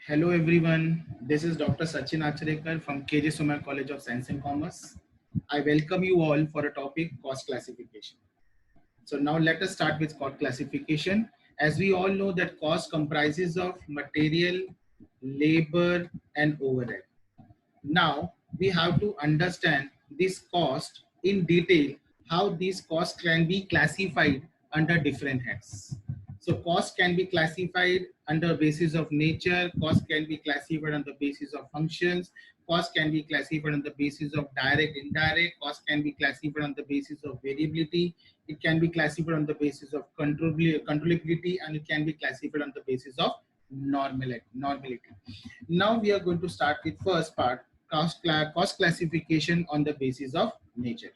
Hello everyone, this is Dr. Sachin Acharekar from KJ Somaiya College of Science and Commerce. I welcome you all for a topic cost classification. So now let us start with cost classification. As we all know that cost comprises of material, labor and overhead. Now we have to understand this cost in detail, how these costs can be classified under different heads. So cost can be classified under basis of nature, cost can be classified on the basis of functions, cost can be classified on the basis of direct, indirect, cost can be classified on the basis of variability, it can be classified on the basis of controllability, and it can be classified on the basis of normality. Now we are going to start with first part, cost classification on the basis of nature.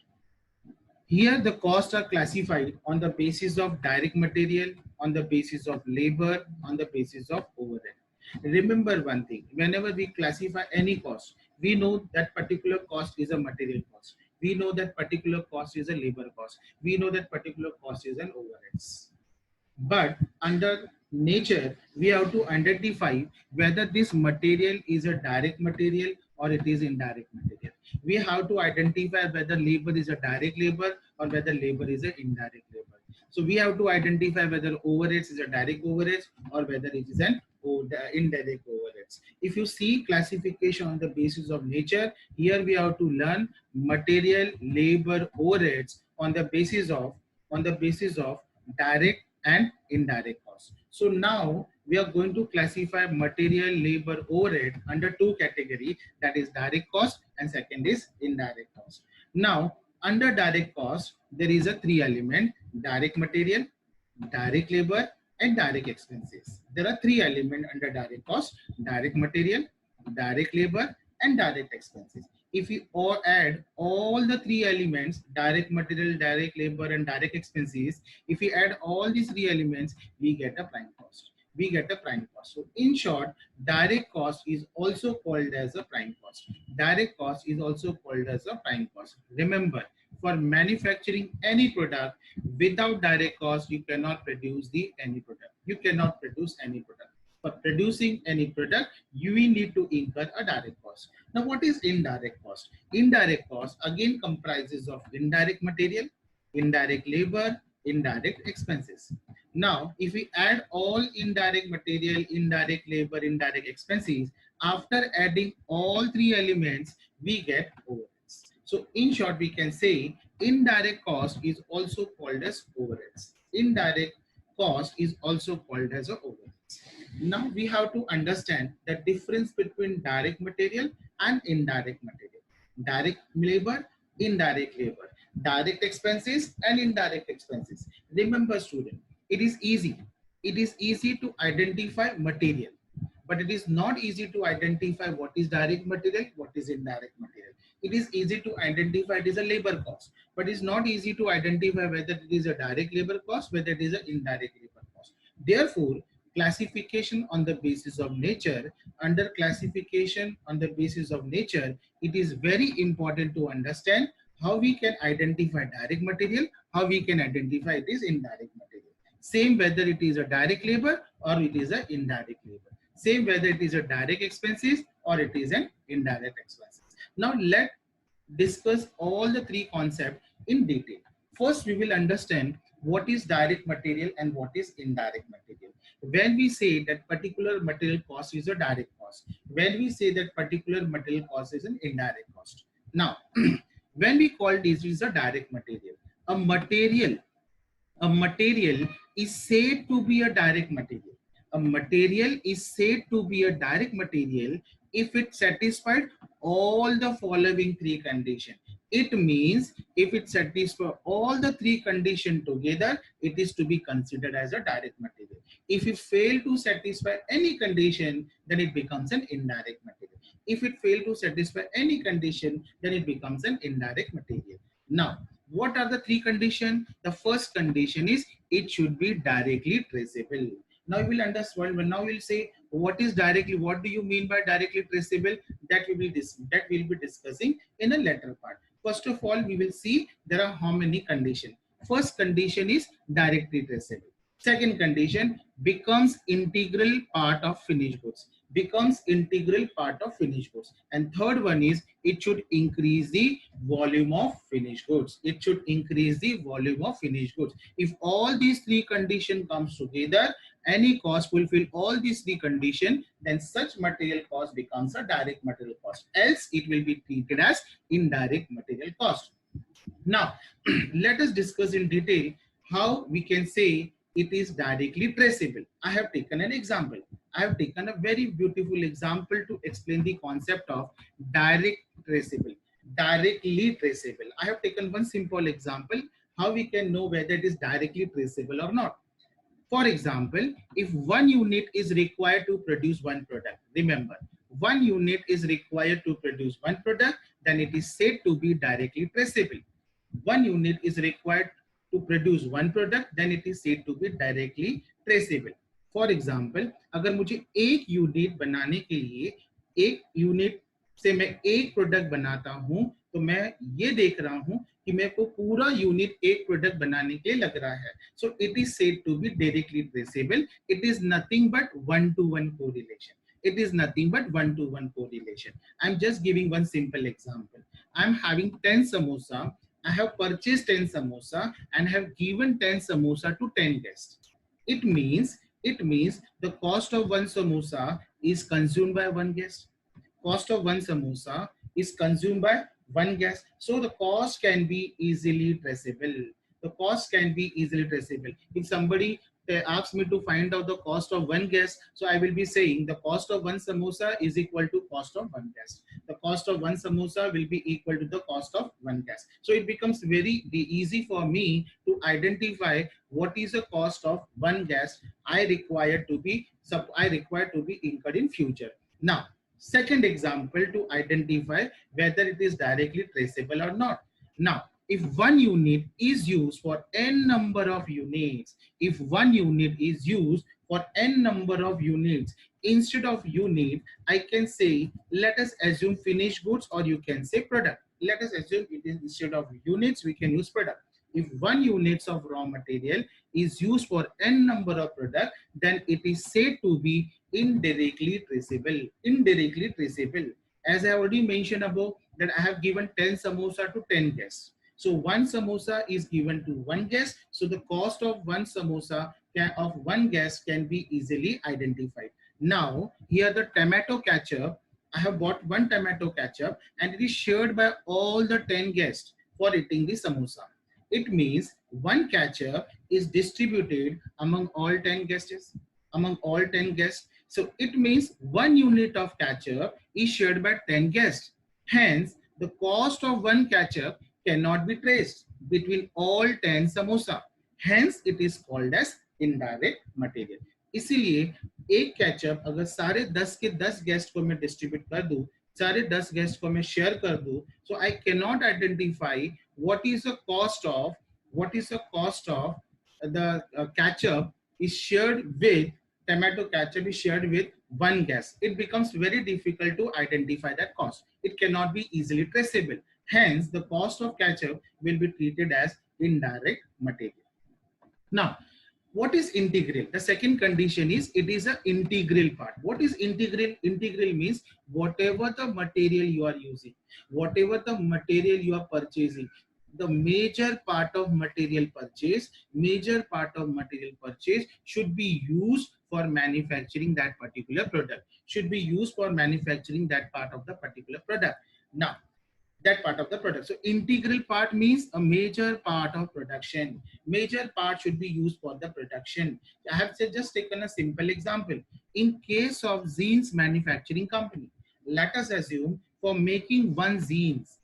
Here the costs are classified on the basis of direct material, on the basis of labor, on the basis of overhead. Remember one thing, whenever we classify any cost, we know that particular cost is a material cost. We know that particular cost is a labor cost. We know that particular cost is an overheads. But under nature, we have to identify whether this material is a direct material or it is indirect material. We have to identify whether labor is a direct labor or whether labor is an indirect labor. So we have to identify whether overheads is a direct overheads or whether it is an indirect overheads. If you see classification on the basis of nature, here we have to learn material, labor, overheads on the basis of direct and indirect costs. So now we are going to classify material, labor, overhead under two categories, that is direct cost and second is indirect cost. Now under direct cost, there is a three element: direct material, direct labor and direct expenses. There are three elements under direct cost: direct material, direct labor and direct expenses. If we all add all the three elements, direct material, direct labor and direct expenses, if we add all these three elements, we get a prime cost. We get a prime cost. So in short, direct cost is also called as a prime cost. Direct cost is also called as a prime cost. Remember, for manufacturing any product, without direct cost, you cannot produce any product. You cannot produce any product. For producing any product, you will need to incur a direct cost. Now, what is indirect cost? Indirect cost again comprises of indirect material, indirect labor, indirect expenses. Now, if we add all indirect material, indirect labor, indirect expenses, after adding all three elements, we get overheads. So, in short, we can say indirect cost is also called as overheads. Indirect cost is also called as a overheads. Now we have to understand the difference between direct material and indirect material. Direct labor, indirect labor, direct expenses and indirect expenses. Remember student, it is easy. It is easy to identify material, but it is not easy to identify what is direct material, what is indirect material. It is easy to identify it is a labor cost, but it's not easy to identify whether it is a direct labor cost, whether it is an indirect labor cost. Therefore, classification on the basis of nature, under classification on the basis of nature, it is very important to understand how we can identify direct material, how we can identify it is indirect material. Same whether it is a direct labor or it is an indirect labor. Same whether it is a direct expenses or it is an indirect expenses. Now let's discuss all the three concepts in detail. First, we will understand what is direct material and what is indirect material. When we say that particular material cost is a direct cost, when we say that particular material cost is an indirect cost. Now, when we call this is a direct material, a material a material is said to be a direct material. A material is said to be a direct material if it satisfied all the following three conditions. It means if it satisfies all the three conditions together, it is to be considered as a direct material. If it fail to satisfy any condition, then it becomes an indirect material. If it fail to satisfy any condition, then it becomes an indirect material. Now, what are the three conditions? The first condition is it should be directly traceable. Now you will understand. Now we'll say what is directly. What do you mean by directly traceable? That we will be discussing in a later part. First of all, we will see there are how many conditions. First condition is directly traceable. Second condition, becomes integral part of finished goods. becomes integral part of finished goods. And third one is it should increase the volume of finished goods. It should increase the volume of finished goods. If all these three conditions comes together, any cost fulfill all these three conditions, then such material cost becomes a direct material cost. Else it will be treated as indirect material cost. Now, let us discuss in detail how we can say it is directly traceable. I have taken an example. I have taken a very beautiful example to explain the concept of direct traceable, directly traceable. I have taken one simple example how we can know whether it is directly traceable or not. For example, if one unit is required to produce one product, remember, one unit is required to produce one product, then it is said to be directly traceable. One unit is required to produce one product, then it is said to be directly traceable. For example, अगर मुझे एक unit बनाने के लिए एक unit से मैं एक प्रोडक्ट बनाता हूं, तो मैं ये देख रहा हूं कि मेरे को पूरा यूनिट एक प्रोडक्ट बनाने के लिए लग रहा है. So it is said to be directly traceable. It is nothing but one-to-one correlation. It is nothing but one-to-one correlation. I'm just giving one simple example. I'm having 10 samosa. I have purchased 10 samosa and have given 10 samosa to 10 guests. It means the cost of one samosa is consumed by one guest. Cost of one samosa is consumed by one guest. So the cost can be easily traceable. The cost can be easily traceable. If somebody asks me to find out the cost of one guest, so I will be saying the cost of one samosa is equal to cost of one guest. The cost of one samosa will be equal to the cost of one guest. So it becomes very easy for me to identify what is the cost of one guest I require to be incurred in future. Now, second example to identify whether it is directly traceable or not. Now, if one unit is used for n number of units, if one unit is used for n number of units, instead of unit, I can say, let us assume finished goods, or you can say product. Let us assume it is instead of units, we can use product. If one unit of raw material is used for n number of product, then it is said to be indirectly traceable. Indirectly traceable. As I already mentioned above, that I have given 10 samosa to 10 guests. So one samosa is given to one guest. So the cost of one samosa of one guest can be easily identified. Now, here the tomato ketchup, I have bought one tomato ketchup and it is shared by all the 10 guests for eating the samosa. It means one ketchup is distributed among all 10 guests. Among all 10 guests. So it means one unit of ketchup is shared by 10 guests. Hence, the cost of one ketchup cannot be traced between all 10 samosa. Hence, it is called as indirect material. इसीलिए एक ketchup अगर सारे 10 के 10 guest को मैं distribute कर दूं, सारे 10 गेस्ट को मैं शेयर कर दूं, so I cannot identify what is the cost of the ketchup is shared with tomato ketchup is shared with one guest. It becomes very difficult to identify that cost. It cannot be easily traceable. Hence, the cost of ketchup will be treated as indirect material. Now, what is integral? The second condition is it is an integral part. What is integral? Integral means whatever the material you are using, whatever the material you are purchasing, the major part of material purchase should be used for manufacturing that particular product, should be used for manufacturing that part of the particular product. Now, that part of the product. So integral part means a major part of production. Major part should be used for the production. I have just taken a simple example. In case of zines manufacturing company, let us assume for making one zines,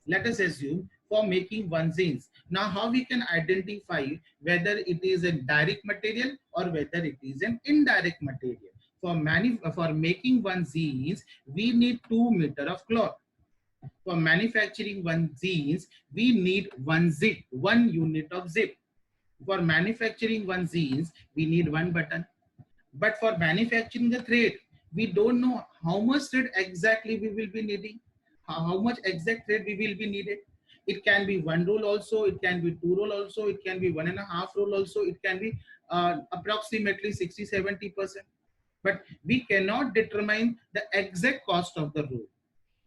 Now how we can identify whether it is a direct material or whether it is an indirect material? For making one zines, we need 2 meters of cloth. For manufacturing one zines, we need one unit of zip. For manufacturing one zines, we need one button. But for manufacturing the thread, we don't know how much thread exactly we will be needing, how much exact thread we will be needed. It can be one roll also, it can be 2 roll also, it can be 1.5 roll also, it can be approximately 60-70%. but we cannot determine the exact cost of the rope.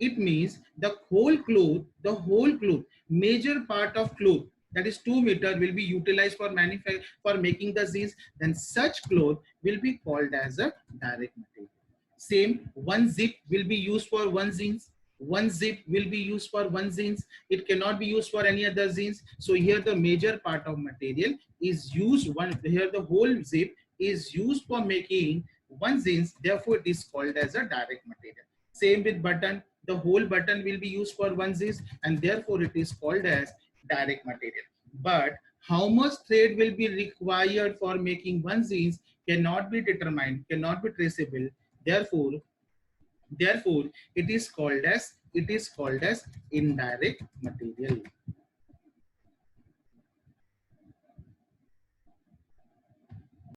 It means the whole cloth, major part of cloth, that is 2 meter, will be utilized for for making the jeans. Then such cloth will be called as a direct material. Same, one zip will be used for one jeans. One zip will be used for one jeans. It cannot be used for any other jeans. So here the major part of material is used one. Here the whole zip is used for making one jeans. Therefore, it is called as a direct material. Same with button. The whole button will be used for one jeans, and therefore it is called as direct material. But how much thread will be required for making one jeans cannot be determined, cannot be traceable. Therefore, therefore it is called as indirect material.